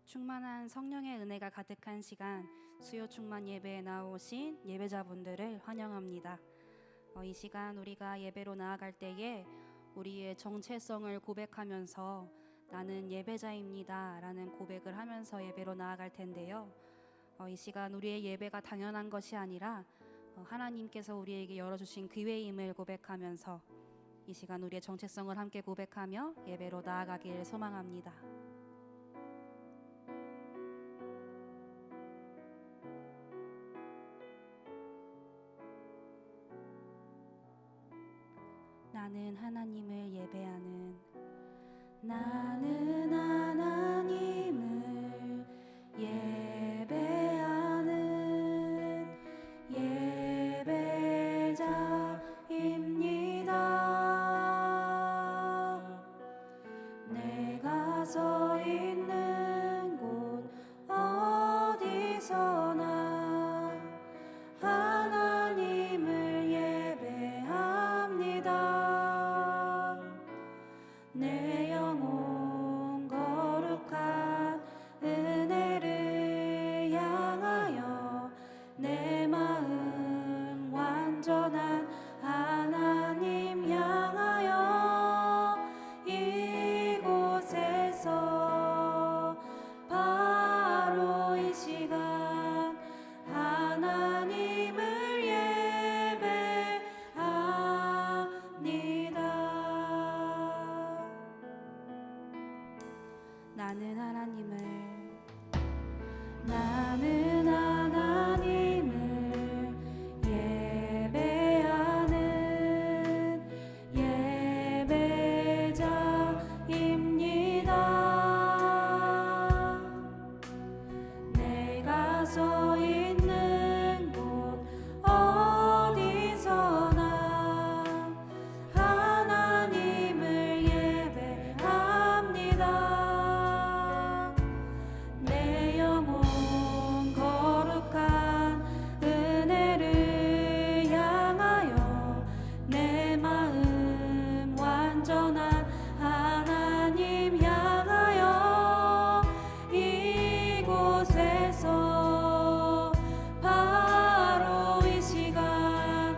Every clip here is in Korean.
충만한 성령의 은혜가 가득한 시간, 수요 충만 예배에 나오신 예배자분들을 환영합니다. 이 시간 우리가 예배로 나아갈 때에 우리의 정체성을 고백하면서 나는 예배자입니다 라는 고백을 하면서 예배로 나아갈 텐데요. 이 시간 우리의 예배가 당연한 것이 아니라 하나님께서 우리에게 열어주신 기회임을 고백하면서 이 시간 우리의 정체성을 함께 고백하며 예배로 나아가길 소망합니다. 나는 하나님을 예배하는, 나는 하나님을 예배하는 예배자입니다. 내가 서 있는 곳 어디서나 하나님을 예배합니다. 내 영혼 거룩한 은혜를 향하여 내 마음 완전한 하나님 향하여 이곳에서 바로 이 시간 하나님을 예배합니다. 나는 하나님을 예배하는 예배자입니다. 내가 서 있는 곳 어디서나 하나님을 예배합니다. 내 영혼 거룩한 은혜를 향하여 내 마음 완전한 하나님 향하여 이곳에서 바로 이 시간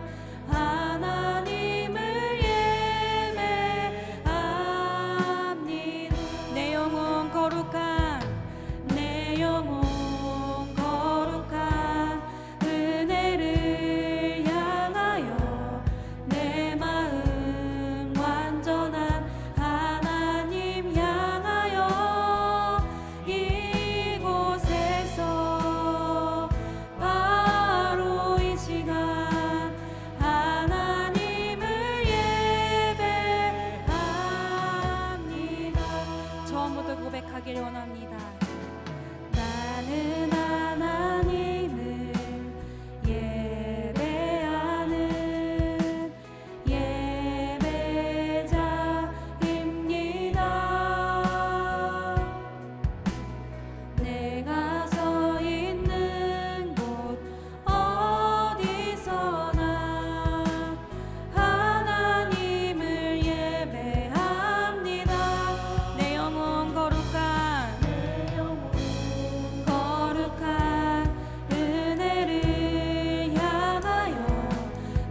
하나님을 예배합니다. 내 영혼 거룩한 은혜를 향하여 내 마음 완전한 하나님 향하여 이곳에서 바로 이 시간 하나님을 예배합니다. 처음부터 고백하기를 원합니다. 나는 하나님을 예배하는 예배자입니다. 내가 서 있는 곳 어디서나 하나님을 예배합니다. 내 영혼 거룩한 은혜를 향하여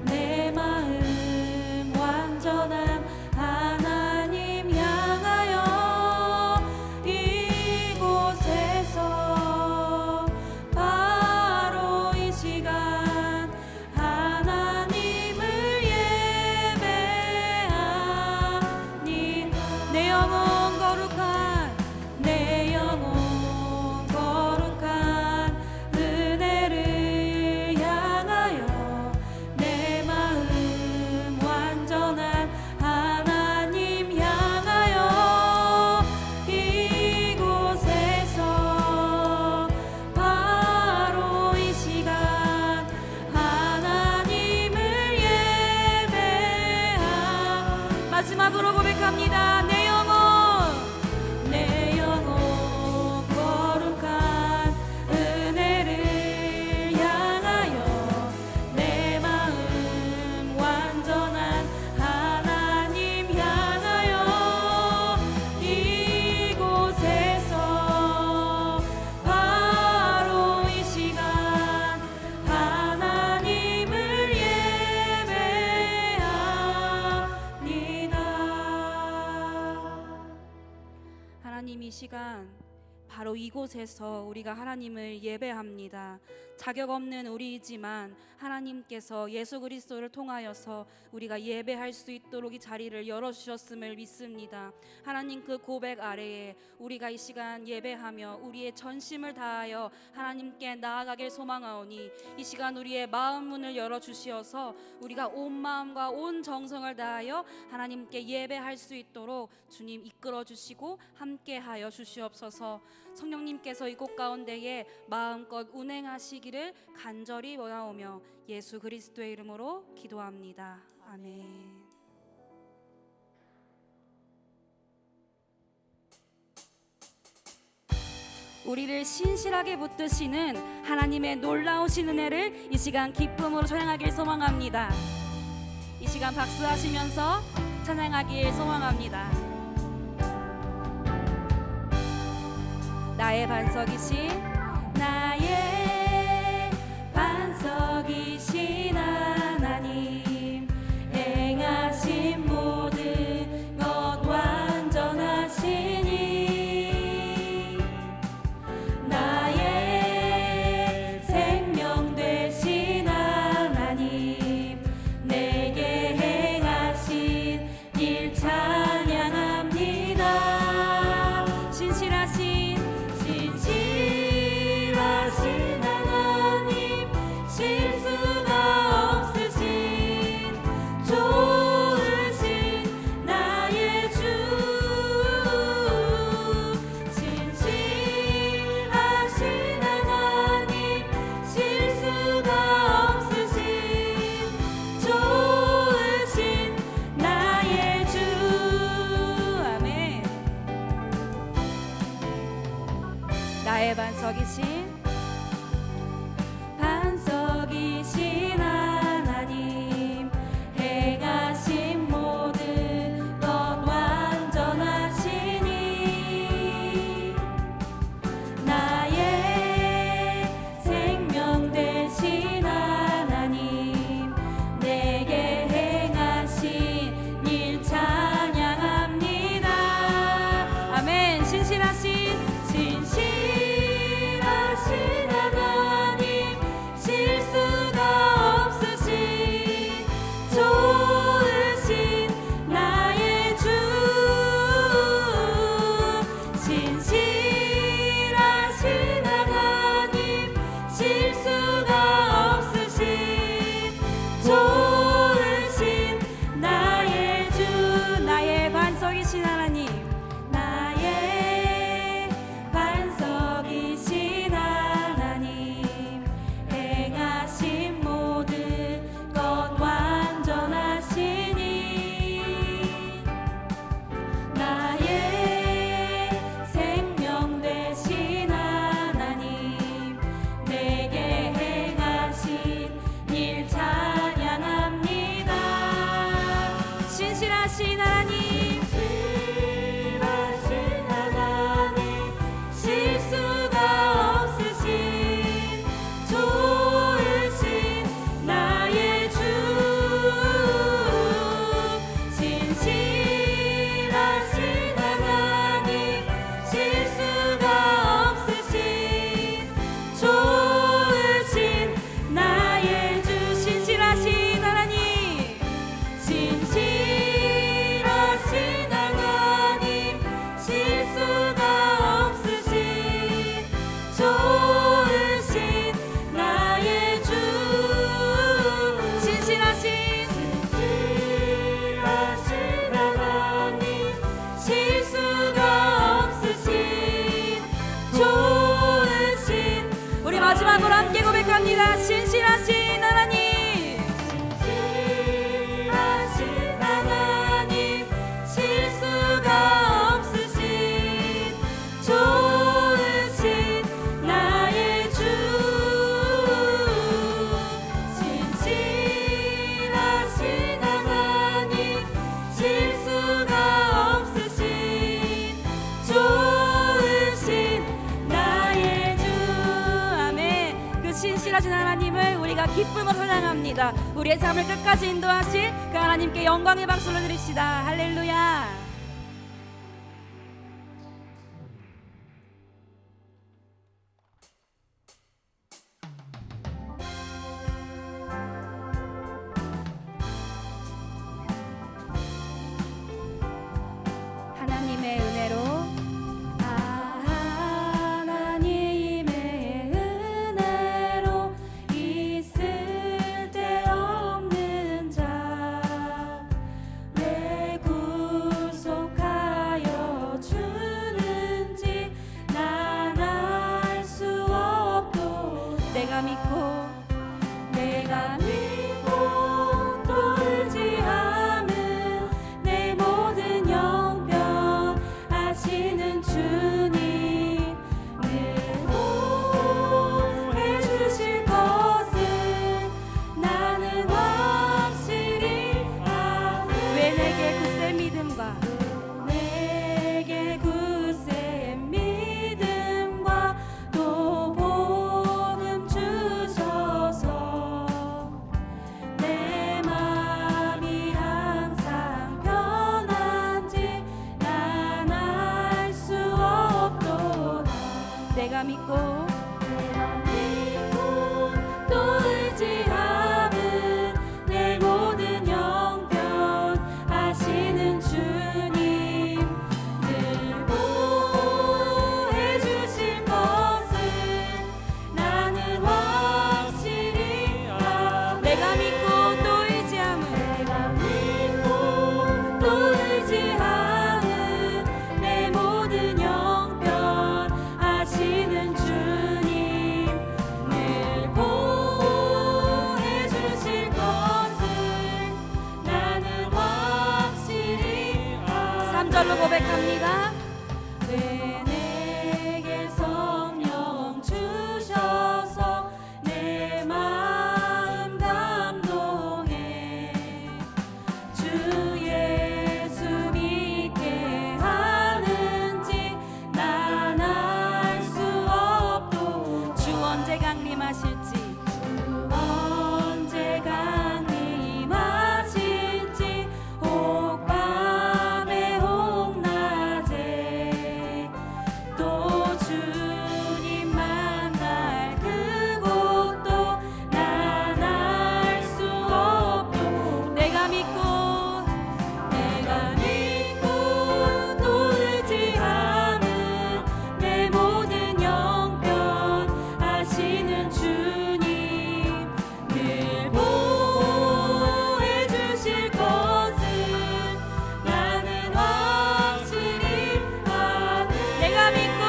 내 마음 완전한 하나님 향하여 이곳에서 바로 이 시간 하나님을 예배합니다. 내 영혼 거룩한 은혜를 향하여 내 마음 완전한 하나님 향하여 이곳에서 바로 이 시간 하나님을 예배합니다. 마지막으로 고백합니다. 내 영혼 거룩한 은혜를 향하여 내 마음 완전한 하나님 향하여 이곳에서 시간 바로 이곳에서 우리가 하나님을 예배합니다. 자격 없는 우리이지만 하나님께서 예수 그리스도를 통하여서 우리가 예배할 수 있도록 이 자리를 열어주셨음을 믿습니다. 하나님 그 고백 아래에 우리가 이 시간 예배하며 우리의 전심을 다하여 하나님께 나아가길 소망하오니 이 시간 우리의 마음 문을 열어주시어서 우리가 온 마음과 온 정성을 다하여 하나님께 예배할 수 있도록 주님 이끌어 주시고 함께하여 주시옵소서. 성령님께서 이곳 가운데에 마음껏 운행하시기를 간절히 원하오며 예수 그리스도의 이름으로 기도합니다. 아멘. 우리를 신실하게 붙드시는 하나님의 놀라우신 은혜를 이 시간 기쁨으로 찬양하길 소망합니다. 이 시간 박수하시면서 찬양하길 소망합니다. 나의 반석이신 나의 반석이신 하나님 행하신 모든 것 완전하시니 나의 생명 되신 하나님 내게 행하신 일 찬양합니다. 신실하신 하나님 실수가 없으신 좋으신 나의 주 신실하신 하나님 실수가 없으신 좋으신 나의 주 아멘. 나의 반석이신 하나님 행하신 모든 것 완전하시니 나의 생명 되신 하나님 내게 행하신 일 찬양합니다. 아멘. 신실하신 하나님 실수가 없으신 좋으신 나의 주 신실하신 하나님 실수가 없으신 좋으신 나의 주 나의 반석이신 하나님 나의 반석이신 하나님 행하신 모든 것 완전하시니 나의 생명 되신 하나님 내게 행하신 일 찬양합니다. 신실하신 하나님 실수가 없으신 좋으신 나의 주 신실하신 하나님 실수가 없으신 좋으신 나의 주 신실하신 하나님 신실하신 하나님 실수가 없으신 좋으신 나의 주 신실하신 하나님 실수가 없으신 좋으신 우리 마지막으로 함께 고백합니다. 신실하신 하나님 신실하신 하나님 실수가 없으신 좋으신 나의 주 신실하신 하나님 실수가 없으신 좋으신 나의 주 아멘. 그 신실하신 하나님을 우리가 기쁨으로 찬양합니다. 우리의 삶을 끝까지 인도하실 그 하나님께 영광의 박수를 드립시다. 할렐루야. 믿고 또 의지함은 내 모든 형편 아시는 주님 늘 보호해 주실 것을 나는 확실히 알아. 내가 믿고 또 의지함은 내가 믿고 또 의지함은 내 모든 형편 아시는 주님 늘 보호해 주실 것을 나는 확실히 알아. 3절로 고백합니다. 왜 내게 성령 주셔서 내 마음 감동해 주 예수 믿게 하는지 난 알 수 없도 주 언제 강림하실지 주 언제 강림하실지 혹 밤에 혹 낮에 또 주님 만날 그곳도 난 알 수 없도 내가 믿고 또 의지함은 내 모든 형편 아시는 주님 늘 보호해 주실 것을 나는 확실히 아네. 내가 믿고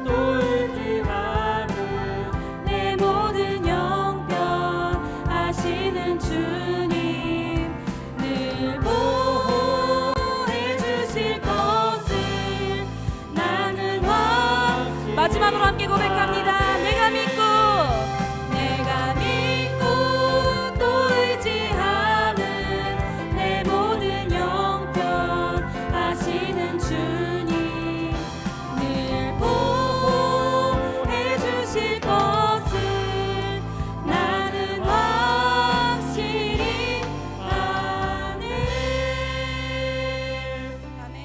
또 의지함은 내 모든 형편 아시는 주님 늘 보호해 주실 것을 나는 확실히 마지막으로 함께 고백합니다. 내가 믿고 또 의지함은 내 모든 형편 아시는 주님 늘 보호해 주실 것을 나는 확실히 아네. 아멘.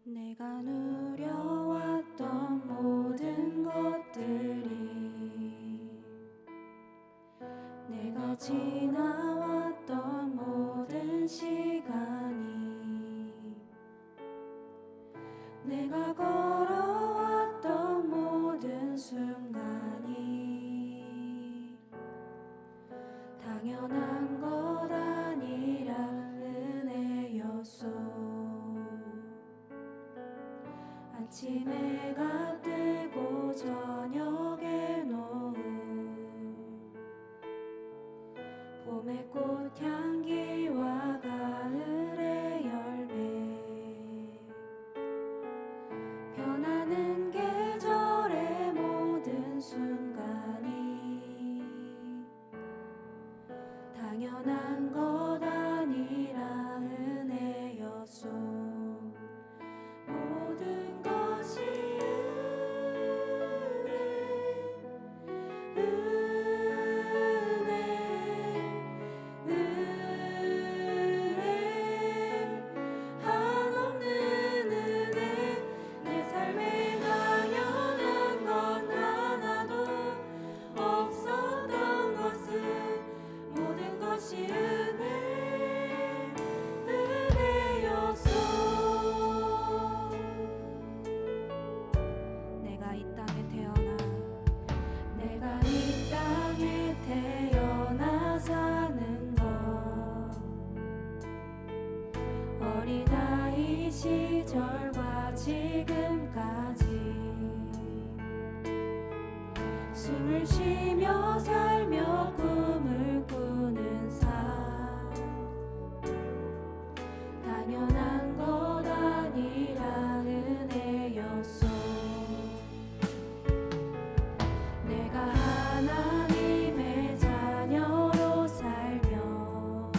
내가 누려왔던 모든 것들이 내가 지나왔던 모든 시간이 내가 걸어왔던 모든 순간이 당연한 것 아니라 은혜였소. 아침 해가 뜨고 저녁에 노을 봄의 꽃향기와 가을의 열매 변하는 계절의 모든 순간이 당연한 것 아니라 은혜였소. 모든 것이 은혜 한없는 은혜 내 삶에 당연한 건 하나도 없었던 것은 모든 것이 은혜였소. 내가 이 땅에 태어나 내가 이 땅에 태어나 사는 것 어린아이 시절과 지금까지 숨을 쉬며 살며 꿈을 꾸는 삶 당연한 것 아니라 은혜였소. 내가 하나님의 자녀로 살며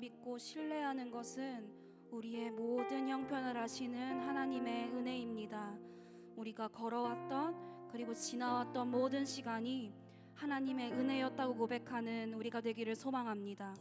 믿고 신뢰하는 것은 우리의 모든 형편을 아시는 하나님의 은혜입니다. 우리가 걸어왔던 그리고 지나왔던 모든 시간이 하나님의 은혜였다고 고백하는 우리가 되기를 소망합니다.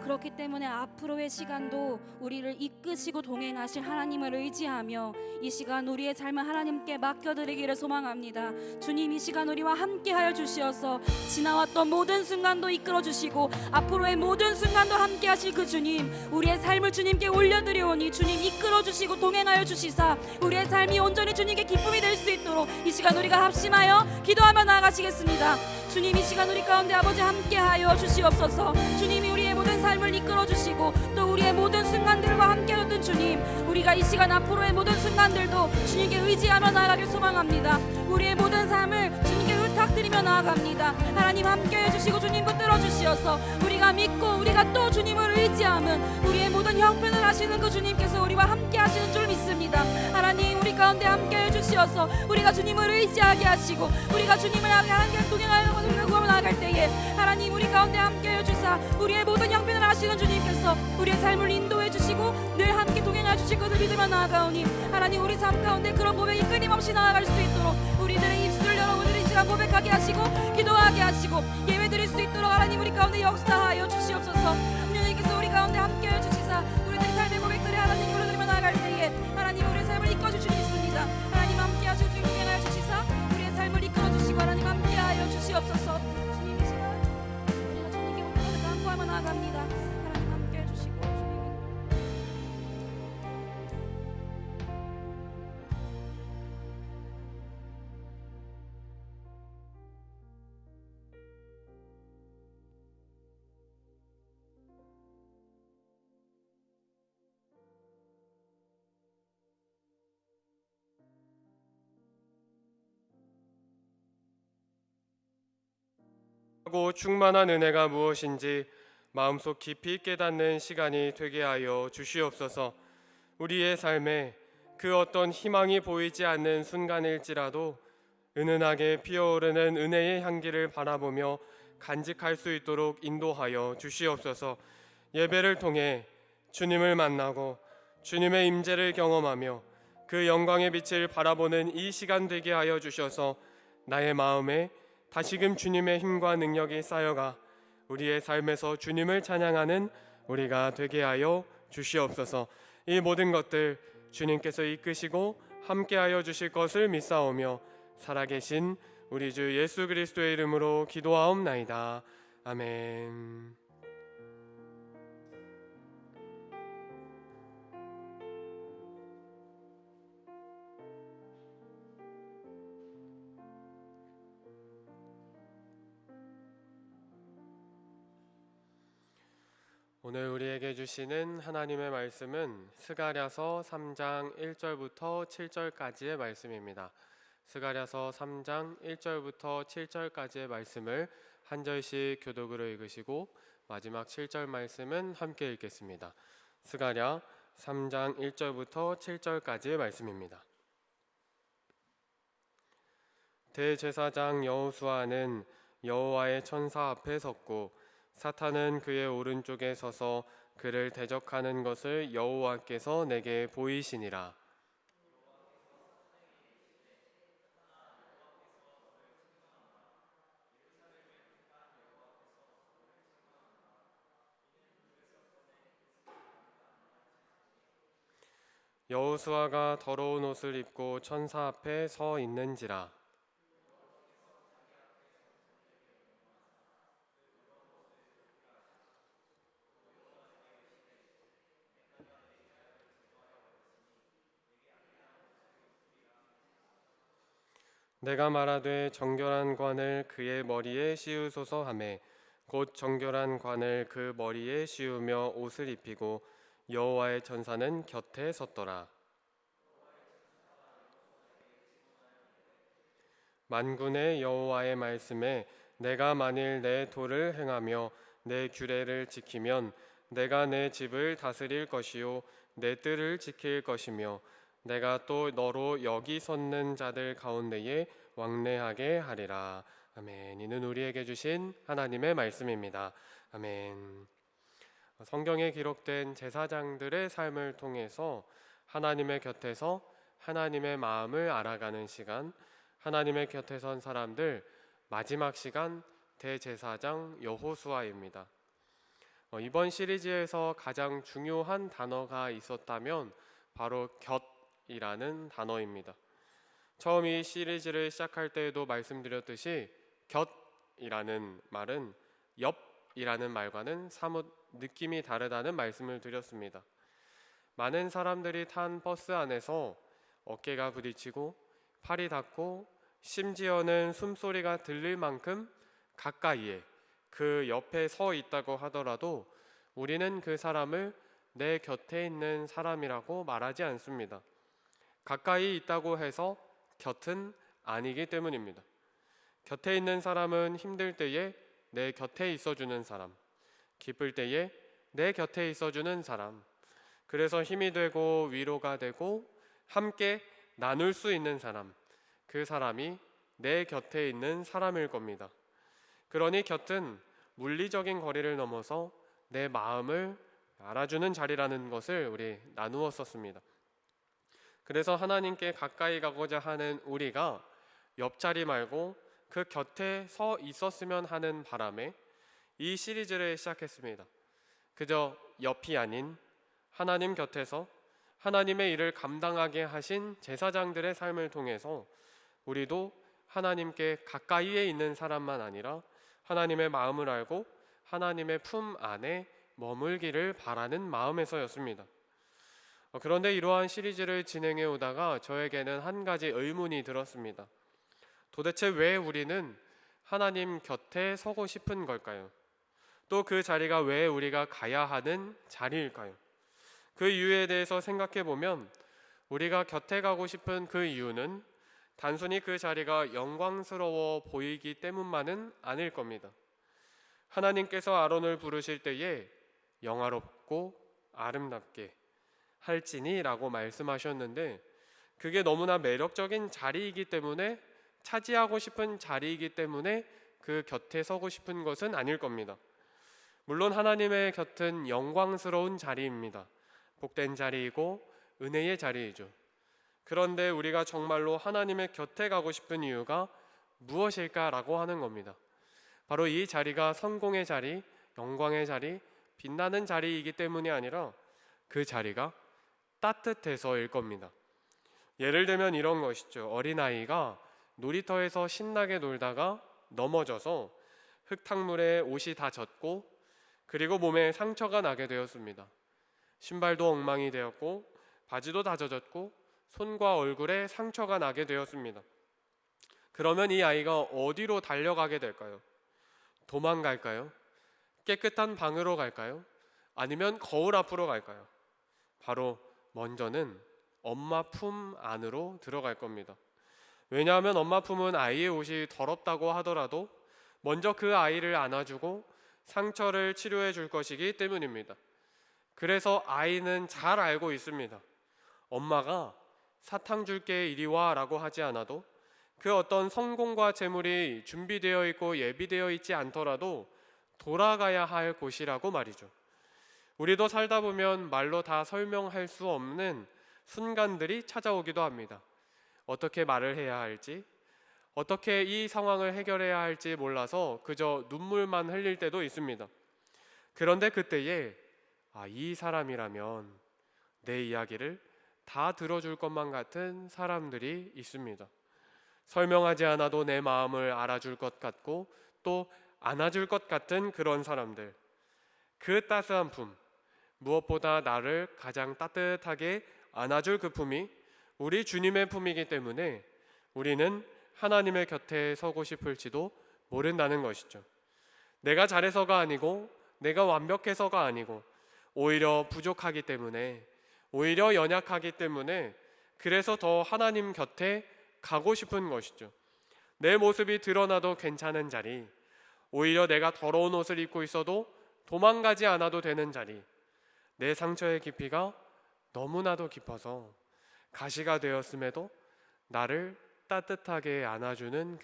그렇기 때문에 앞으로의 시간도 우리를 이끄시고 동행하실 하나님을 의지하며 이 시간 우리의 삶을 하나님께 맡겨드리기를 소망합니다. 주님, 이 시간 우리와 함께하여 주시어서 지나왔던 모든 순간도 이끌어주시고 앞으로의 모든 순간도 함께하실 그 주님, 우리의 삶을 주님께 올려드리오니 주님 이끌어주시고 동행하여 주시사 우리의 삶이 온전히 주님께 기쁨이 될 수 있도록 이 시간 우리가 합심하여 기도하며 나아가시겠습니다. 주님, 이 시간 우리 가운데 아버지 함께하여 주시옵소서. 주님이 우리의 모든 삶을 이끌어주시고 또 우리의 모든 순간들과 함께하셨던 주님, 우리가 이 시간 앞으로의 모든 순간들도 주님께 의지하며 나아가길 소망합니다. 우리의 모든 삶을 주님께 의탁드리며 나아갑니다. 하나님 함께해 주시고 주님 붙들어 주시어서 우리가 믿고 우리가 또 주님을 의지하면 우리의 모든 형편을 하시는 그 주님께서 우리와 함께 하시는 줄 믿습니다. 하나님, 우리 가운데 함께해 주시어서 우리가 주님을 의지하게 하시고 우리가 주님을 향해 하나님께 동행하여 나아갈 때에 하나님 우리 가운데 함께해 주사 우리의 모든 형편을 하시는 주님께서 우리의 삶을 인도해 주시고 늘 함께 동행해 주실 것을 믿으며 나아가오니 하나님, 우리 삶 가운데 그런 고백이 끊임없이 나아갈 수 있도록 우리들의 입술을 열어 오늘의 시간 고백하게 하시고 기도하게 하시고 예배드릴 수 있도록 하나님 우리 가운데 역사하여 주시옵소서. 하나님께서 우리 가운데 함께해 주시사 우리들의 삶의 고백들을 하나님 올려드리며 나아갈 때에 하나님 우리의 삶을 이끌어주시니 있습니다. 하나님 함께하시고 주님 동행하여 주시사 우리의 삶을 이끌어주시고 하나님 함께하여 주시옵소서. 주님, 이 시간 우리가 주님께 붙들어 간구하며 나아갑니다. 하나님 함께해 주시고 주님 하고 충만한 은혜가 무엇인지 마음속 깊이 깨닫는 시간이 되게 하여 주시옵소서. 우리의 삶에 그 어떤 희망이 보이지 않는 순간일지라도 은은하게 피어오르는 은혜의 향기를 바라보며 간직할 수 있도록 인도하여 주시옵소서. 예배를 통해 주님을 만나고 주님의 임재를 경험하며 그 영광의 빛을 바라보는 이 시간 되게 하여 주셔서 나의 마음에 다시금 주님의 힘과 능력이 쌓여가 우리의 삶에서 주님을 찬양하는 우리가 되게 하여 주시옵소서. 이 모든 것들 주님께서 이끄시고 함께하여 주실 것을 믿사오며 살아계신 우리 주 예수 그리스도의 이름으로 기도하옵나이다. 아멘. 오늘 우리에게 주시는 하나님의 말씀은 스가랴서 3장 1절부터 7절까지의 말씀입니다. 스가랴서 3장 1절부터 7절까지의 말씀을 한 절씩 교독으로 읽으시고 마지막 7절 말씀은 함께 읽겠습니다. 스가랴 3장 1절부터 7절까지의 말씀입니다. 대제사장 여호수아는 여호와의 천사 앞에 섰고 사탄은 그의 오른쪽에 서서 그를 대적하는 것을 여호와께서 내게 보이시니라. 여호수아가 더러운 옷을 입고 천사 앞에 서 있는지라. 내가 말하되 정결한 관을 그의 머리에 씌우소서 하매 곧 정결한 관을 그 머리에 씌우며 옷을 입히고 여호와의 천사는 곁에 섰더라. 만군의 여호와의 말씀에 내가 만일 내 도를 행하며 내 규례를 지키면 내가 내 집을 다스릴 것이요 내 뜰을 지킬 것이며 내가 또 너로 여기 섰는 자들 가운데에 왕래하게 하리라. 아멘. 이는 우리에게 주신 하나님의 말씀입니다. 아멘. 성경에 기록된 제사장들의 삶을 통해서 하나님의 곁에서 하나님의 마음을 알아가는 시간, 하나님의 곁에 선 사람들 마지막 시간 대제사장 여호수아입니다. 이번 시리즈에서 가장 중요한 단어가 있었다면 바로 곁이라는 단어입니다. 처음 이 시리즈를 시작할 때에도 말씀드렸듯이 곁이라는 말은 옆이라는 말과는 사뭇 느낌이 다르다는 말씀을 드렸습니다. 많은 사람들이 탄 버스 안에서 어깨가 부딪히고 팔이 닿고 심지어는 숨소리가 들릴 만큼 가까이에 그 옆에 서 있다고 하더라도 우리는 그 사람을 내 곁에 있는 사람이라고 말하지 않습니다. 가까이 있다고 해서 곁은 아니기 때문입니다. 곁에 있는 사람은 힘들 때에 내 곁에 있어주는 사람, 기쁠 때에 내 곁에 있어주는 사람, 그래서 힘이 되고 위로가 되고 함께 나눌 수 있는 사람, 그 사람이 내 곁에 있는 사람일 겁니다. 그러니 곁은 물리적인 거리를 넘어서 내 마음을 알아주는 자리라는 것을 우리 나누었었습니다. 그래서 하나님께 가까이 가고자 하는 우리가 옆자리 말고 그 곁에 서 있었으면 하는 바람에 이 시리즈를 시작했습니다. 그저 옆이 아닌 하나님 곁에서 하나님의 일을 감당하게 하신 제사장들의 삶을 통해서 우리도 하나님께 가까이에 있는 사람만 아니라 하나님의 마음을 알고 하나님의 품 안에 머물기를 바라는 마음에서였습니다. 그런데 이러한 시리즈를 진행해 오다가 저에게는 한 가지 의문이 들었습니다. 도대체 왜 우리는 하나님 곁에 서고 싶은 걸까요? 또 그 자리가 왜 우리가 가야 하는 자리일까요? 그 이유에 대해서 생각해 보면 우리가 곁에 가고 싶은 그 이유는 단순히 그 자리가 영광스러워 보이기 때문만은 아닐 겁니다. 하나님께서 아론을 부르실 때에 영화롭고 아름답게 할지니라고 말씀하셨는데 그게 너무나 매력적인 자리이기 때문에 차지하고 싶은 자리이기 때문에 그 곁에 서고 싶은 것은 아닐 겁니다. 물론 하나님의 곁은 영광스러운 자리입니다. 복된 자리이고 은혜의 자리이죠. 그런데 우리가 정말로 하나님의 곁에 가고 싶은 이유가 무엇일까라고 하는 겁니다. 바로 이 자리가 성공의 자리, 영광의 자리, 빛나는 자리이기 때문이 아니라 그 자리가 따뜻해서일 겁니다. 예를 들면 이런 것이죠. 어린아이가 놀이터에서 신나게 놀다가 넘어져서 흙탕물에 옷이 다 젖고 그리고 몸에 상처가 나게 되었습니다. 신발도 엉망이 되었고 바지도 다 젖었고 손과 얼굴에 상처가 나게 되었습니다. 그러면 이 아이가 어디로 달려가게 될까요? 도망갈까요? 깨끗한 방으로 갈까요? 아니면 거울 앞으로 갈까요? 바로 먼저는 엄마 품 안으로 들어갈 겁니다. 왜냐하면 엄마 품은 아이의 옷이 더럽다고 하더라도 먼저 그 아이를 안아주고 상처를 치료해 줄 것이기 때문입니다. 그래서 아이는 잘 알고 있습니다. 엄마가 사탕 줄게 이리 와 라고 하지 않아도 그 어떤 성공과 재물이 준비되어 있고 예비되어 있지 않더라도 돌아가야 할 곳이라고 말이죠. 우리도 살다 보면 말로 다 설명할 수 없는 순간들이 찾아오기도 합니다. 어떻게 말을 해야 할지, 어떻게 이 상황을 해결해야 할지 몰라서 그저 눈물만 흘릴 때도 있습니다. 그런데 그때에 이 사람이라면 내 이야기를 다 들어줄 것만 같은 사람들이 있습니다. 설명하지 않아도 내 마음을 알아줄 것 같고 또 안아줄 것 같은 그런 사람들. 그 따스한 품, 무엇보다 나를 가장 따뜻하게 안아줄 그 품이 우리 주님의 품이기 때문에 우리는 하나님의 곁에 서고 싶을지도 모른다는 것이죠. 내가 잘해서가 아니고 내가 완벽해서가 아니고 오히려 부족하기 때문에 오히려 연약하기 때문에 그래서 더 하나님 곁에 가고 싶은 것이죠. 내 모습이 드러나도 괜찮은 자리, 오히려 내가 더러운 옷을 입고 있어도 도망가지 않아도 되는 자리, 내 상처의 깊이가 너무나도 깊어서 가시가 되었음에도 나를 따뜻하게 안아주는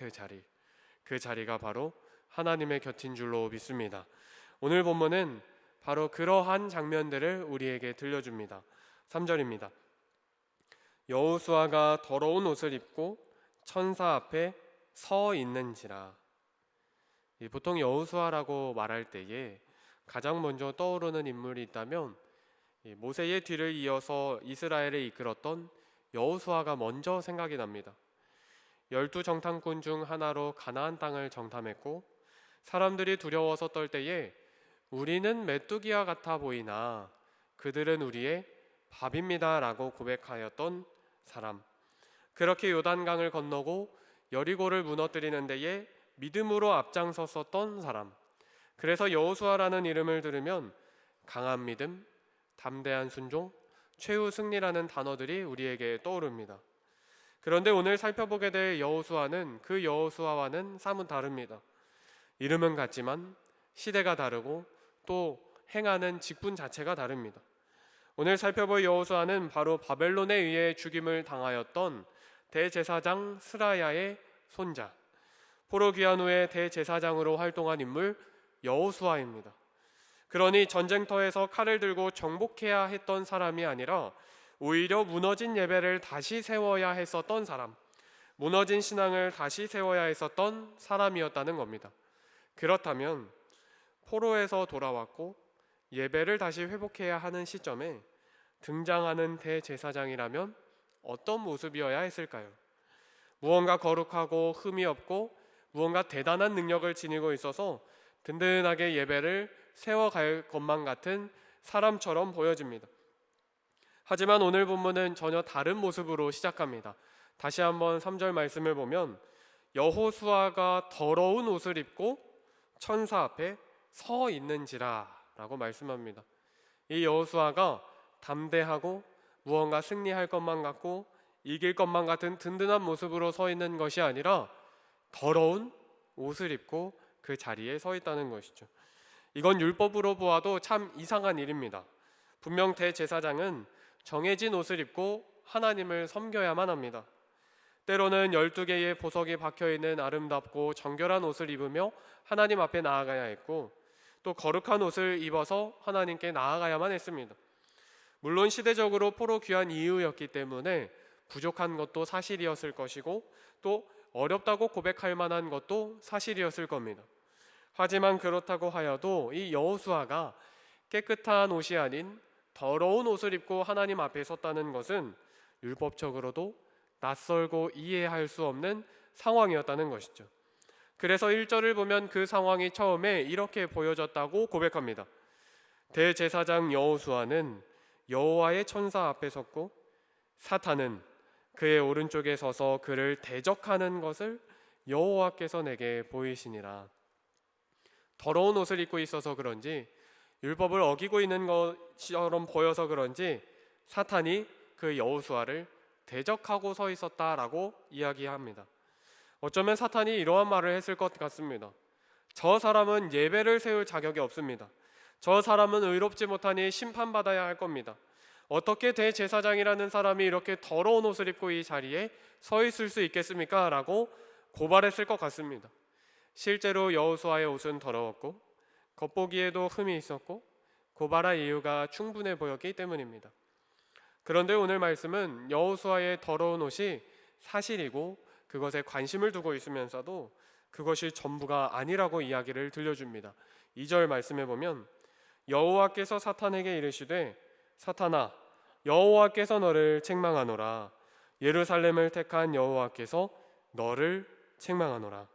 그 자리가 바로 하나님의 곁인 줄로 믿습니다. 오늘 본문은 바로 그러한 장면들을 우리에게 들려줍니다. 3절입니다. 여호수아가 더러운 옷을 입고 천사 앞에 서 있는지라. 보통 여호수아라고 말할 때에 가장 먼저 떠오르는 인물이 있다면 모세의 뒤를 이어서 이스라엘을 이끌었던 여호수아가 먼저 생각이 납니다. 12정탐꾼 중 하나로 가나안 땅을 정탐했고 사람들이 두려워서 떨 때에 우리는 메뚜기와 같아 보이나 그들은 우리의 밥입니다 라고 고백하였던 사람, 그렇게 요단강을 건너고 여리고를 무너뜨리는 데에 믿음으로 앞장섰었던 사람, 그래서 여호수아라는 이름을 들으면 강한 믿음, 담대한 순종, 최후 승리라는 단어들이 우리에게 떠오릅니다. 그런데 오늘 살펴보게 될 여호수아는 그 여호수아와는 사뭇 다릅니다. 이름은 같지만 시대가 다르고 또 행하는 직분 자체가 다릅니다. 오늘 살펴볼 여호수아는 바로 바벨론에 의해 죽임을 당하였던 대제사장 스라야의 손자, 포로 귀환 후에 대제사장으로 활동한 인물 여호수아입니다. 그러니 전쟁터에서 칼을 들고 정복해야 했던 사람이 아니라 오히려 무너진 예배를 다시 세워야 했었던 사람, 무너진 신앙을 다시 세워야 했었던 사람이었다는 겁니다. 그렇다면 포로에서 돌아왔고 예배를 다시 회복해야 하는 시점에 등장하는 대제사장이라면 어떤 모습이어야 했을까요? 무언가 거룩하고 흠이 없고 무언가 대단한 능력을 지니고 있어서 든든하게 예배를 세워갈 것만 같은 사람처럼 보여집니다. 하지만 오늘 본문은 전혀 다른 모습으로 시작합니다. 다시 한번 3절 말씀을 보면 여호수아가 더러운 옷을 입고 천사 앞에 서 있는지라 라고 말씀합니다. 이 여호수아가 담대하고 무언가 승리할 것만 같고 이길 것만 같은 든든한 모습으로 서 있는 것이 아니라 더러운 옷을 입고 그 자리에 서 있다는 것이죠. 이건 율법으로 보아도 참 이상한 일입니다. 분명 대제사장은 정해진 옷을 입고 하나님을 섬겨야만 합니다. 때로는 12개의 보석이 박혀있는 아름답고 정결한 옷을 입으며 하나님 앞에 나아가야 했고 또 거룩한 옷을 입어서 하나님께 나아가야만 했습니다. 물론 시대적으로 포로 귀환 이후였기 때문에 부족한 것도 사실이었을 것이고 또 어렵다고 고백할 만한 것도 사실이었을 겁니다. 하지만 그렇다고 하여도 이 여호수아가 깨끗한 옷이 아닌 더러운 옷을 입고 하나님 앞에 섰다는 것은 율법적으로도 낯설고 이해할 수 없는 상황이었다는 것이죠. 그래서 1절을 보면 그 상황이 처음에 이렇게 보여졌다고 고백합니다. 대제사장 여호수아는 여호와의 천사 앞에 섰고 사탄은 그의 오른쪽에 서서 그를 대적하는 것을 여호와께서 내게 보이시니라. 더러운 옷을 입고 있어서 그런지 율법을 어기고 있는 것처럼 보여서 그런지 사탄이 그 여호수아를 대적하고 서 있었다라고 이야기합니다. 어쩌면 사탄이 이러한 말을 했을 것 같습니다. 저 사람은 예배를 세울 자격이 없습니다. 저 사람은 의롭지 못하니 심판받아야 할 겁니다. 어떻게 대제사장이라는 사람이 이렇게 더러운 옷을 입고 이 자리에 서 있을 수 있겠습니까? 라고 고발했을 것 같습니다. 실제로 여호수아의 옷은 더러웠고 겉보기에도 흠이 있었고 고발할 이유가 충분해 보였기 때문입니다. 그런데 오늘 말씀은 여호수아의 더러운 옷이 사실이고 그것에 관심을 두고 있으면서도 그것이 전부가 아니라고 이야기를 들려줍니다. 2절 말씀해 보면 여호와께서 사탄에게 이르시되 사탄아 여호와께서 너를 책망하노라. 예루살렘을 택한 여호와께서 너를 책망하노라.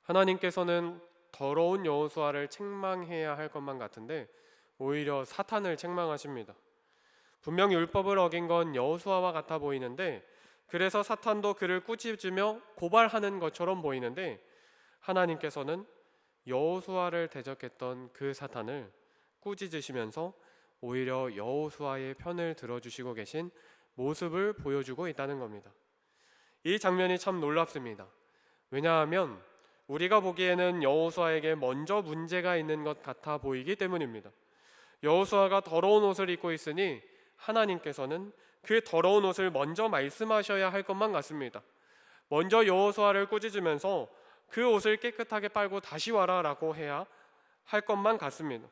하나님께서는 더러운 여호수아를 책망해야 할 것만 같은데 오히려 사탄을 책망하십니다. 분명 율법을 어긴 건 여호수아와 같아 보이는데 그래서 사탄도 그를 꾸짖으며 고발하는 것처럼 보이는데 하나님께서는 여호수아를 대적했던 그 사탄을 꾸짖으시면서 오히려 여호수아의 편을 들어주시고 계신 모습을 보여주고 있다는 겁니다. 이 장면이 참 놀랍습니다. 왜냐하면 우리가 보기에는 여호수아에게 먼저 문제가 있는 것 같아 보이기 때문입니다. 여호수아가 더러운 옷을 입고 있으니 하나님께서는 그 더러운 옷을 먼저 말씀하셔야 할 것만 같습니다. 먼저 여호수아를 꾸짖으면서 그 옷을 깨끗하게 빨고 다시 와라 라고 해야 할 것만 같습니다.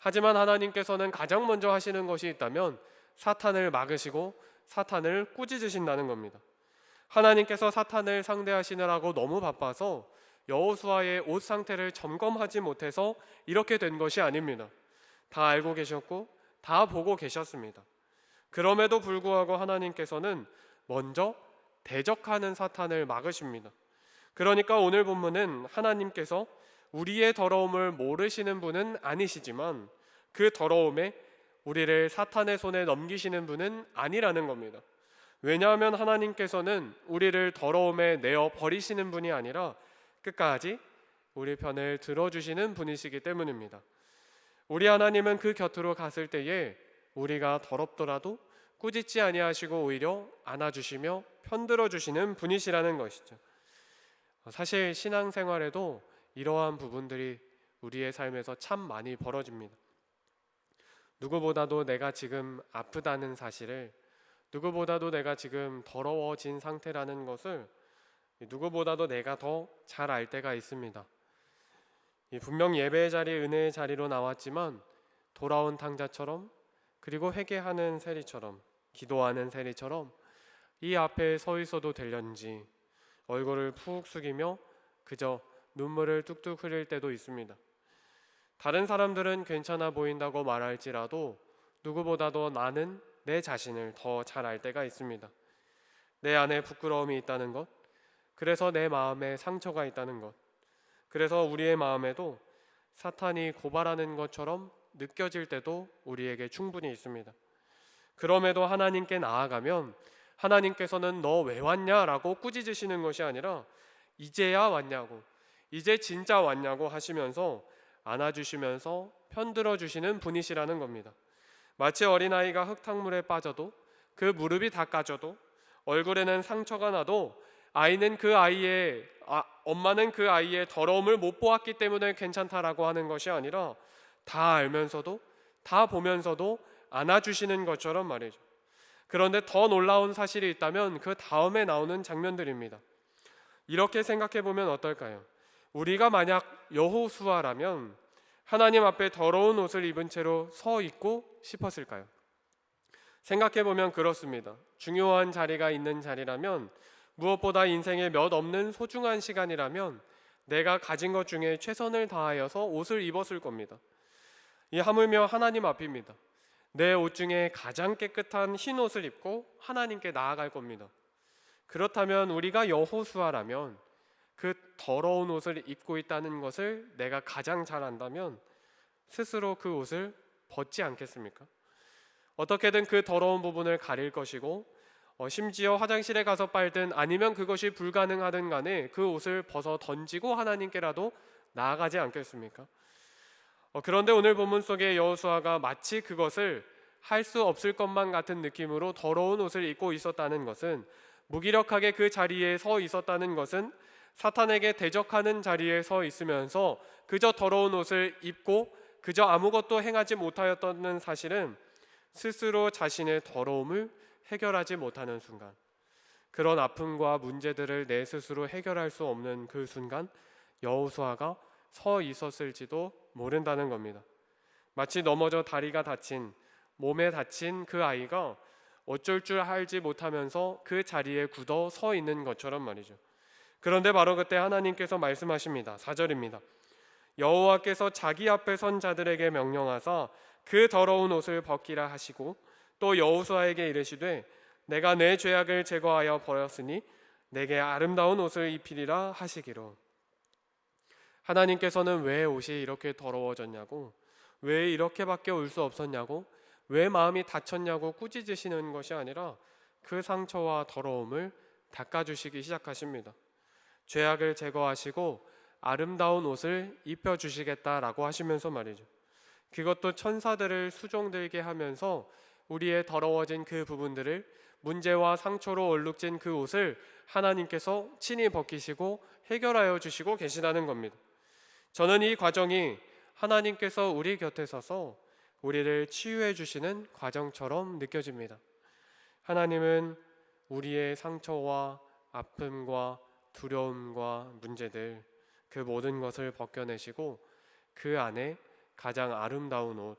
하지만 하나님께서는 가장 먼저 하시는 것이 있다면 사탄을 막으시고 사탄을 꾸짖으신다는 겁니다. 하나님께서 사탄을 상대하시느라고 너무 바빠서 여호수아의 옷 상태를 점검하지 못해서 이렇게 된 것이 아닙니다. 다 알고 계셨고 다 보고 계셨습니다. 그럼에도 불구하고 하나님께서는 먼저 대적하는 사탄을 막으십니다. 그러니까 오늘 본문은 하나님께서 우리의 더러움을 모르시는 분은 아니시지만 그 더러움에 우리를 사탄의 손에 넘기시는 분은 아니라는 겁니다. 왜냐하면 하나님께서는 우리를 더러움에 내어 버리시는 분이 아니라 끝까지 우리 편을 들어주시는 분이시기 때문입니다. 우리 하나님은 그 곁으로 갔을 때에 우리가 더럽더라도 꾸짖지 아니하시고 오히려 안아주시며 편들어 주시는 분이시라는 것이죠. 사실 신앙생활에도 이러한 부분들이 우리의 삶에서 참 많이 벌어집니다. 누구보다도 내가 지금 아프다는 사실을, 누구보다도 내가 지금 더러워진 상태라는 것을 누구보다도 내가 더 잘 알 때가 있습니다. 분명 예배의 자리, 은혜의 자리로 나왔지만 돌아온 탕자처럼, 그리고 회개하는 세리처럼, 기도하는 세리처럼 이 앞에 서 있어도 되려는지 얼굴을 푹 숙이며 그저 눈물을 뚝뚝 흘릴 때도 있습니다. 다른 사람들은 괜찮아 보인다고 말할지라도 누구보다도 나는 내 자신을 더 잘 알 때가 있습니다. 내 안에 부끄러움이 있다는 것, 그래서 내 마음에 상처가 있다는 것, 그래서 우리의 마음에도 사탄이 고발하는 것처럼 느껴질 때도 우리에게 충분히 있습니다. 그럼에도 하나님께 나아가면 하나님께서는 너 왜 왔냐라고 꾸짖으시는 것이 아니라 이제야 왔냐고, 이제 진짜 왔냐고 하시면서 안아주시면서 편들어 주시는 분이시라는 겁니다. 마치 어린아이가 흙탕물에 빠져도, 그 무릎이 다 까져도, 얼굴에는 상처가 나도 아이는 엄마는 그 아이의 더러움을 못 보았기 때문에 괜찮다라고 하는 것이 아니라 다 알면서도, 다 보면서도 안아주시는 것처럼 말이죠. 그런데 더 놀라운 사실이 있다면 그 다음에 나오는 장면들입니다. 이렇게 생각해 보면 어떨까요? 우리가 만약 여호수아라면 하나님 앞에 더러운 옷을 입은 채로 서 있고 싶었을까요? 생각해 보면 그렇습니다. 중요한 자리가 있는 자리라면, 무엇보다 인생에 몇 없는 소중한 시간이라면 내가 가진 것 중에 최선을 다하여서 옷을 입었을 겁니다. 이 하물며 하나님 앞입니다. 내 옷 중에 가장 깨끗한 흰 옷을 입고 하나님께 나아갈 겁니다. 그렇다면 우리가 여호수아라면 그 더러운 옷을 입고 있다는 것을 내가 가장 잘 안다면 스스로 그 옷을 벗지 않겠습니까? 어떻게든 그 더러운 부분을 가릴 것이고, 심지어 화장실에 가서 빨든 아니면 그것이 불가능하든 간에 그 옷을 벗어 던지고 하나님께라도 나아가지 않겠습니까? 그런데 오늘 본문 속에 여호수아가 마치 그것을 할 수 없을 것만 같은 느낌으로 더러운 옷을 입고 있었다는 것은, 무기력하게 그 자리에 서 있었다는 것은, 사탄에게 대적하는 자리에 서 있으면서 그저 더러운 옷을 입고 그저 아무것도 행하지 못하였다는 사실은 스스로 자신의 더러움을 해결하지 못하는 순간, 그런 아픔과 문제들을 내 스스로 해결할 수 없는 그 순간 여호수아가 서 있었을지도 모른다는 겁니다. 마치 넘어져 다리가 다친, 몸에 다친 그 아이가 어쩔 줄 알지 못하면서 그 자리에 굳어 서 있는 것처럼 말이죠. 그런데 바로 그때 하나님께서 말씀하십니다. 4절입니다. 여호와께서 자기 앞에 선 자들에게 명령하사 그 더러운 옷을 벗기라 하시고, 또 여호수아에게 이르시되 내가 내 죄악을 제거하여 버렸으니 내게 아름다운 옷을 입히리라 하시기로. 하나님께서는 왜 옷이 이렇게 더러워졌냐고, 왜 이렇게밖에 올 수 없었냐고, 왜 마음이 다쳤냐고 꾸짖으시는 것이 아니라 그 상처와 더러움을 닦아주시기 시작하십니다. 죄악을 제거하시고 아름다운 옷을 입혀주시겠다라고 하시면서 말이죠. 그것도 천사들을 수종들게 하면서 우리의 더러워진 그 부분들을, 문제와 상처로 얼룩진 그 옷을 하나님께서 친히 벗기시고 해결하여 주시고 계시다는 겁니다. 저는 이 과정이 하나님께서 우리 곁에 서서 우리를 치유해 주시는 과정처럼 느껴집니다. 하나님은 우리의 상처와 아픔과 두려움과 문제들, 그 모든 것을 벗겨내시고 그 안에 가장 아름다운 옷,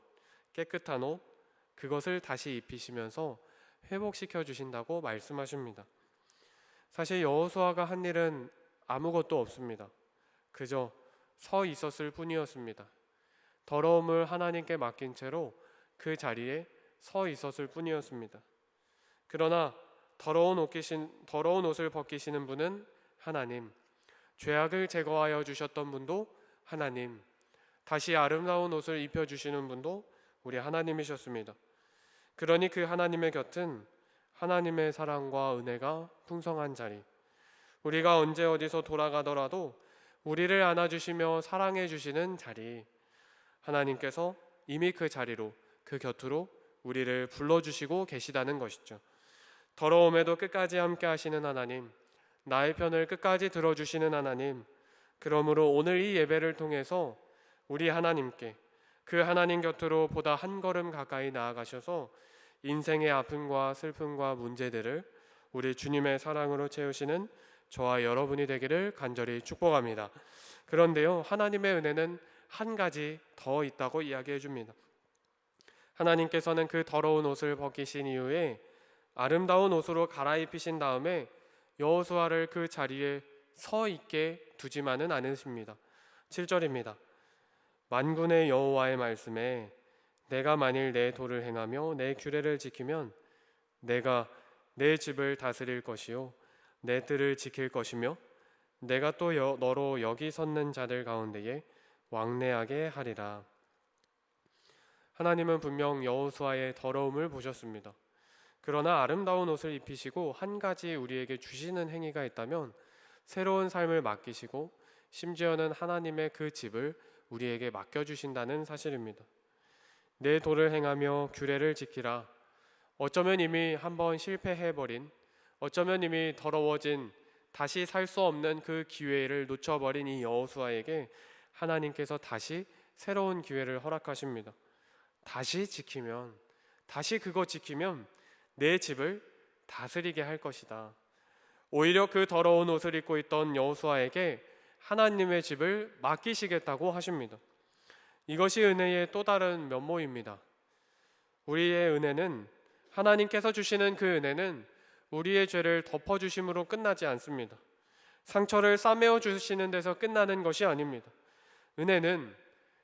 깨끗한 옷, 그것을 다시 입히시면서 회복시켜 주신다고 말씀하십니다. 사실 여호수아가 한 일은 아무것도 없습니다. 그저 서 있었을 뿐이었습니다. 더러움을 하나님께 맡긴 채로 그 자리에 서 있었을 뿐이었습니다. 그러나 더러운 옷을 벗기시는 분은 하나님, 죄악을 제거하여 주셨던 분도 하나님, 다시 아름다운 옷을 입혀주시는 분도 우리 하나님이셨습니다. 그러니 그 하나님의 곁은 하나님의 사랑과 은혜가 풍성한 자리, 우리가 언제 어디서 돌아가더라도 우리를 안아주시며 사랑해 주시는 자리, 하나님께서 이미 그 자리로, 그 곁으로 우리를 불러주시고 계시다는 것이죠. 더러움에도 끝까지 함께 하시는 하나님, 나의 편을 끝까지 들어주시는 하나님, 그러므로 오늘 이 예배를 통해서 우리 하나님께, 그 하나님 곁으로 보다 한 걸음 가까이 나아가셔서 인생의 아픔과 슬픔과 문제들을 우리 주님의 사랑으로 채우시는 저와 여러분이 되기를 간절히 축복합니다. 그런데요, 하나님의 은혜는 한 가지 더 있다고 이야기해 줍니다. 하나님께서는 그 더러운 옷을 벗기신 이후에 아름다운 옷으로 갈아입히신 다음에 여호수아를 그 자리에 서 있게 두지만은 않으십니다. 7절입니다. 만군의 여호와의 말씀에 내가 만일 내 도를 행하며 내 규례를 지키면 내가 내 집을 다스릴 것이요 내 뜰을 지킬 것이며 내가 또 너로 여기 섰는 자들 가운데에 왕래하게 하리라. 하나님은 분명 여호수아의 더러움을 보셨습니다. 그러나 아름다운 옷을 입히시고 한 가지 우리에게 주시는 행위가 있다면 새로운 삶을 맡기시고 심지어는 하나님의 그 집을 우리에게 맡겨주신다는 사실입니다. 내 도를 행하며 규례를 지키라. 어쩌면 이미 한번 실패해버린, 어쩌면 이미 더러워진, 다시 살 수 없는 그 기회를 놓쳐버린 이 여호수아에게 하나님께서 다시 새로운 기회를 허락하십니다. 다시 지키면, 다시 그거 지키면 내 집을 다스리게 할 것이다. 오히려 그 더러운 옷을 입고 있던 여호수아에게 하나님의 집을 맡기시겠다고 하십니다. 이것이 은혜의 또 다른 면모입니다. 우리의 은혜는, 하나님께서 주시는 그 은혜는 우리의 죄를 덮어주심으로 끝나지 않습니다. 상처를 싸매어 주시는 데서 끝나는 것이 아닙니다. 은혜는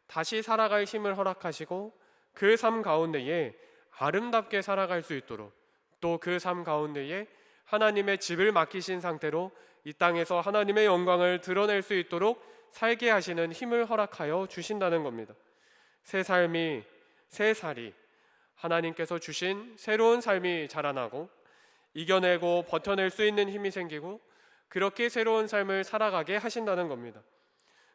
다시 살아갈 힘을 허락하시고 그 삶 가운데에 아름답게 살아갈 수 있도록, 또 그 삶 가운데에 하나님의 집을 맡기신 상태로 이 땅에서 하나님의 영광을 드러낼 수 있도록 살게 하시는 힘을 허락하여 주신다는 겁니다. 새 삶이, 새 살이, 하나님께서 주신 새로운 삶이 자라나고 이겨내고 버텨낼 수 있는 힘이 생기고 그렇게 새로운 삶을 살아가게 하신다는 겁니다.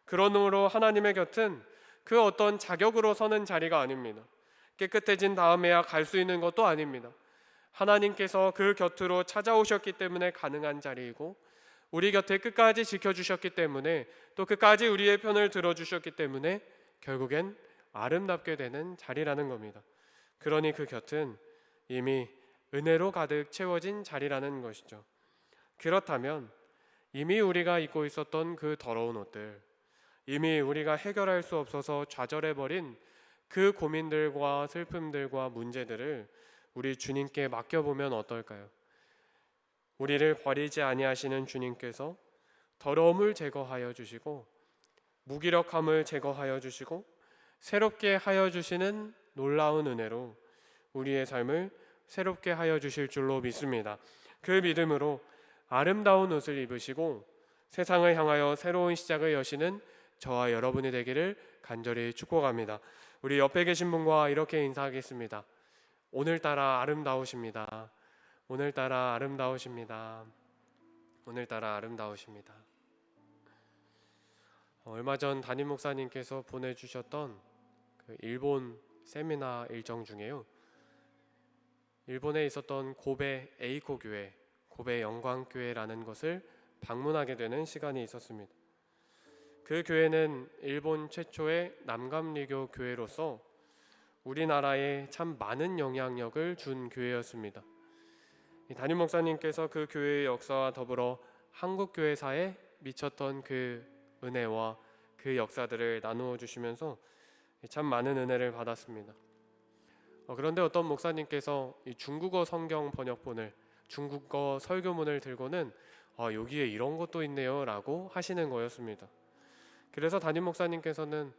그러므로 하나님의 곁은 그 어떤 자격으로 서는 자리가 아닙니다. 깨끗해진 다음에야 갈 수 있는 것도 아닙니다. 하나님께서 그 곁으로 찾아오셨기 때문에 가능한 자리이고, 우리 곁에 끝까지 지켜주셨기 때문에, 또 끝까지 우리의 편을 들어주셨기 때문에 결국엔 아름답게 되는 자리라는 겁니다. 그러니 그 곁은 이미 은혜로 가득 채워진 자리라는 것이죠. 그렇다면 이미 우리가 입고 있었던 그 더러운 옷들, 이미 우리가 해결할 수 없어서 좌절해버린 그 고민들과 슬픔들과 문제들을 우리 주님께 맡겨보면 어떨까요? 우리를 버리지 아니하시는 주님께서 더러움을 제거하여 주시고 무기력함을 제거하여 주시고 새롭게 하여 주시는 놀라운 은혜로 우리의 삶을 새롭게 하여 주실 줄로 믿습니다. 그 믿음으로 아름다운 옷을 입으시고 세상을 향하여 새로운 시작을 여시는 저와 여러분이 되기를 간절히 축복합니다. 우리 옆에 계신 분과 이렇게 인사하겠습니다. 오늘따라 아름다우십니다. 오늘따라 아름다우십니다. 오늘따라 아름다우십니다. 얼마 전 담임 목사님께서 보내주셨던 그 일본 세미나 일정 중에요, 일본에 있었던 고베 에이코 교회, 고베 영광교회라는 것을 방문하게 되는 시간이 있었습니다. 그 교회는 일본 최초의 남감리교 교회로서 우리나라에 참 많은 영향력을 준 교회였습니다. 담임 목사님께서 그 교회의 역사와 더불어 한국 교회사에 미쳤던 그 은혜와 그 역사들을 나누어 주시면서 참 많은 은혜를 받았습니다. 그런데 어떤 목사님께서 이 중국어 성경 번역본을, 중국어 설교문을 들고는 여기에 이런 것도 있네요 라고 하시는 거였습니다. 그래서 담임 목사님께서는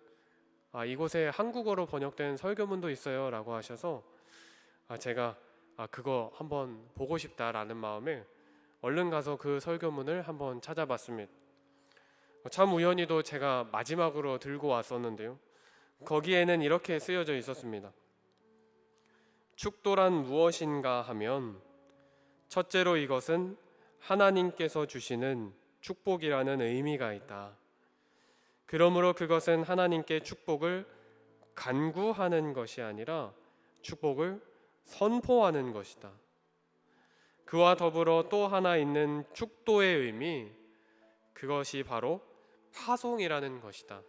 이곳에 한국어로 번역된 설교문도 있어요 라고 하셔서 제가 그거 한번 보고 싶다라는 마음에 얼른 가서 그 설교문을 한번 찾아봤습니다. 참 우연히도 제가 마지막으로 들고 왔었는데요, 거기에는 이렇게 쓰여져 있었습니다. 축도란 무엇인가 하면 첫째로 이것은 하나님께서 주시는 축복이라는 의미가 있다. 그러므로 그것은 하나님께 축복을 간구하는 것이 아니라 축복을 선포하는 것이다. 그와 더불어 또 하나 있는 축도의 의미, 그것이 바로 파송이라는 것이다.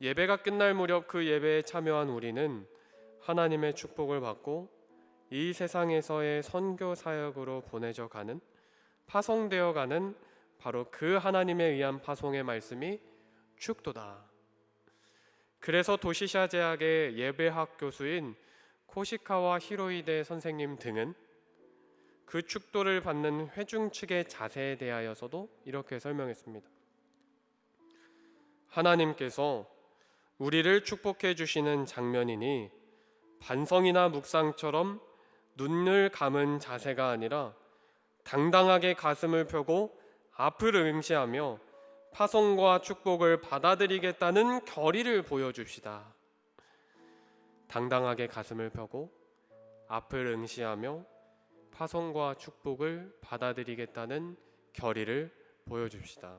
예배가 끝날 무렵 그 예배에 참여한 우리는 하나님의 축복을 받고 이 세상에서의 선교 사역으로 보내져 가는, 파송되어 가는 바로 그 하나님에 의한 파송의 말씀이 축도다. 그래서 도시샤 대학의 예배학 교수인 코시카와 히로이데 선생님 등은 그 축도를 받는 회중 측의 자세에 대하여서도 이렇게 설명했습니다. 하나님께서 우리를 축복해 주시는 장면이니 반성이나 묵상처럼 눈을 감은 자세가 아니라 당당하게 가슴을 펴고 앞을 응시하며 파송과 축복을 받아들이겠다는 결의를 보여줍시다. 당당하게 가슴을 펴고 앞을 응시하며 파송과 축복을 받아들이겠다는 결의를 보여줍시다.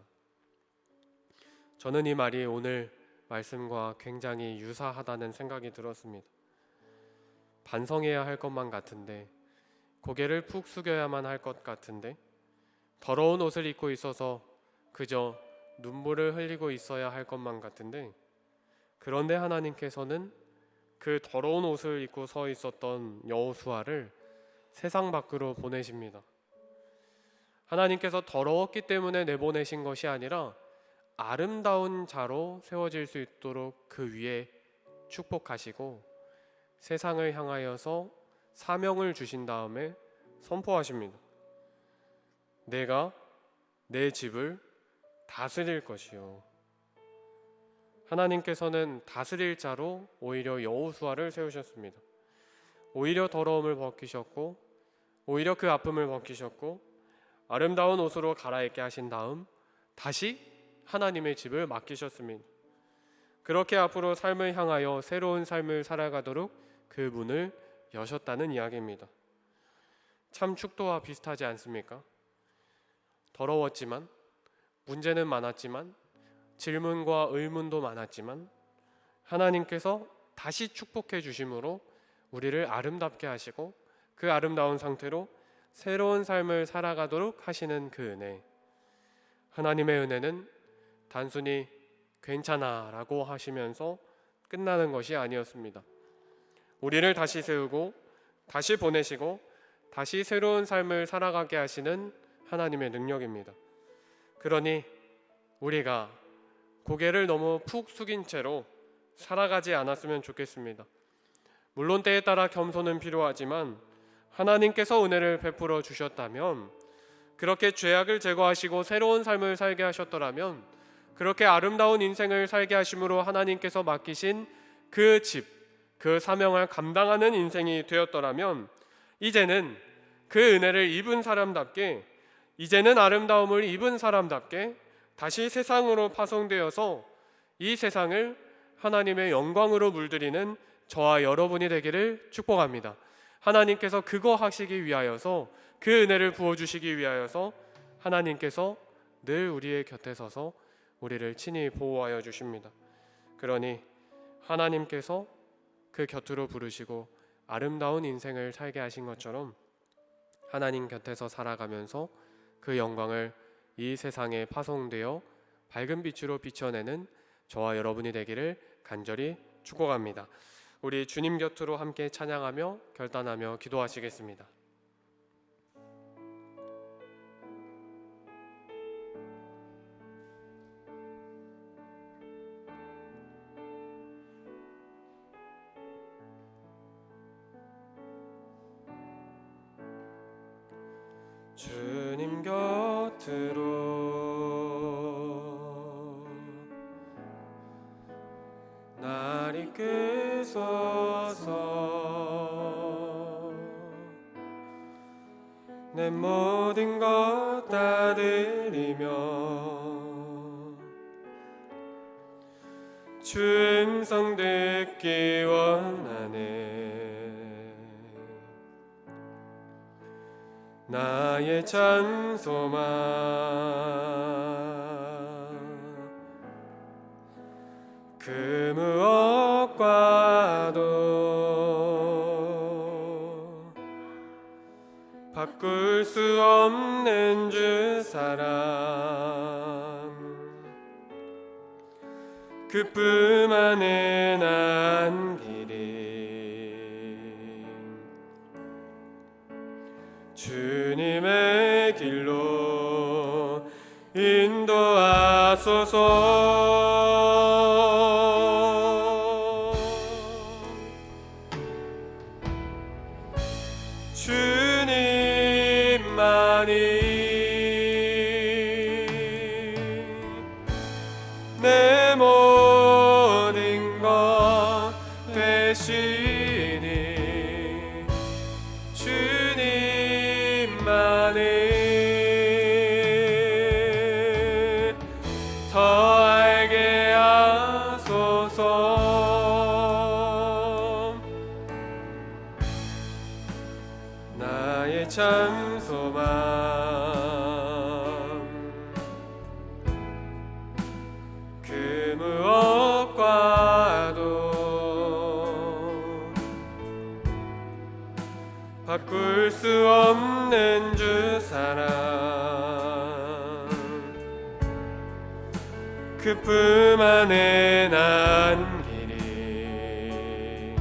저는 이 말이 오늘 말씀과 굉장히 유사하다는 생각이 들었습니다. 반성해야 할 것만 같은데, 고개를 푹 숙여야만 할 것 같은데, 더러운 옷을 입고 있어서 그저 눈물을 흘리고 있어야 할 것만 같은데, 그런데 하나님께서는 그 더러운 옷을 입고 서 있었던 여호수아를 세상 밖으로 보내십니다. 하나님께서 더러웠기 때문에 내보내신 것이 아니라 아름다운 자로 세워질 수 있도록 그 위에 축복하시고 세상을 향하여서 사명을 주신 다음에 선포하십니다. 내가 내 집을 다스릴 것이요. 하나님께서는 다스릴 자로 오히려 여호수아를 세우셨습니다. 오히려 더러움을 벗기셨고, 오히려 그 아픔을 벗기셨고, 아름다운 옷으로 갈아입게 하신 다음 다시 하나님의 집을 맡기셨습니다. 그렇게 앞으로 삶을 향하여 새로운 삶을 살아가도록 그 문을 여셨다는 이야기입니다. 참 축도와 비슷하지 않습니까? 더러웠지만, 문제는 많았지만, 질문과 의문도 많았지만 하나님께서 다시 축복해 주심으로 우리를 아름답게 하시고 그 아름다운 상태로 새로운 삶을 살아가도록 하시는 그 은혜. 하나님의 은혜는 단순히 괜찮아 라고 하시면서 끝나는 것이 아니었습니다. 우리를 다시 세우고 다시 보내시고 다시 새로운 삶을 살아가게 하시는 하나님의 능력입니다. 그러니 우리가 고개를 너무 푹 숙인 채로 살아가지 않았으면 좋겠습니다. 물론 때에 따라 겸손은 필요하지만 하나님께서 은혜를 베풀어 주셨다면, 그렇게 죄악을 제거하시고 새로운 삶을 살게 하셨더라면, 그렇게 아름다운 인생을 살게 하심으로 하나님께서 맡기신 그 집, 그 사명을 감당하는 인생이 되었더라면, 이제는 그 은혜를 입은 사람답게, 이제는 아름다움을 입은 사람답게 다시 세상으로 파송되어서 이 세상을 하나님의 영광으로 물들이는 저와 여러분이 되기를 축복합니다. 하나님께서 그거 하시기 위하여서, 그 은혜를 부어주시기 위하여서 하나님께서 늘 우리의 곁에 서서 우리를 친히 보호하여 주십니다. 그러니 하나님께서 그 곁으로 부르시고 아름다운 인생을 살게 하신 것처럼 하나님 곁에서 살아가면서 그 영광을 이 세상에 파송되어 밝은 빛으로 비춰내는 저와 여러분이 되기를 간절히 축복합니다. 우리 주님 곁으로 함께 찬양하며 결단하며 기도하시겠습니다. 주님 곁으로 날 이끄소서. 내 모든 것 다 드리며 주 음성 듣기 원하네. 나의 찬송만 그 무엇과도 바꿀 수 없는 주 사랑, 그뿐 안에 난 길이 주님의 길로 인도하소서. 주님만이 내 모든 것 되시니 주님만을 더 알게 하소서. 나의 참 소망 그 무엇과도 바꿀 수 없는 주 사랑, 그뿐 안에 난 길이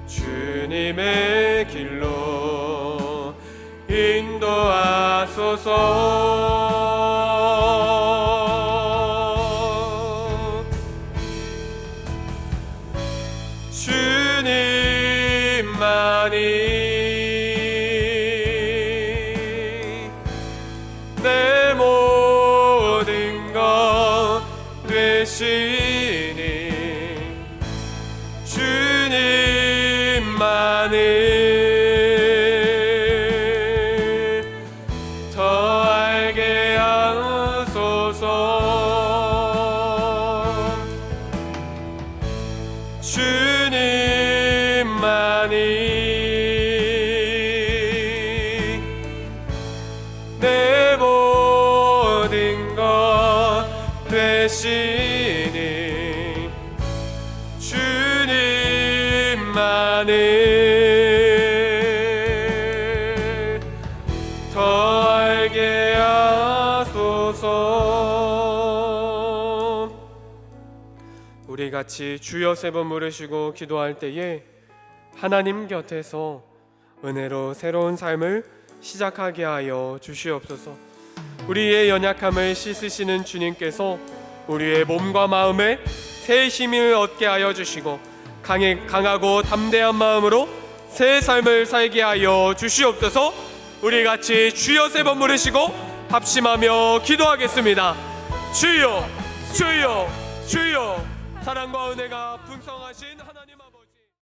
주님의 길로 인도하소서. 주님만이 내 모든 것 되시니 주님만을 더 알게 하소서. 주님만이 내 모든 것 되시니 주님만을 더 알게 하소서. 우리 같이 주여 세 번 부르시고 기도할 때에 하나님 곁에서 은혜로 새로운 삶을 시작하게 하여 주시옵소서. 우리의 연약함을 씻으시는 주님께서 우리의 몸과 마음에 새 힘을 얻게 하여 주시고 강하고 담대한 마음으로 새 삶을 살게 하여 주시옵소서. 우리 같이 주여 세 번 부르시고 합심하며 기도하겠습니다. 주여 주여 주여. 사랑과 은혜가 풍성하신 하나님,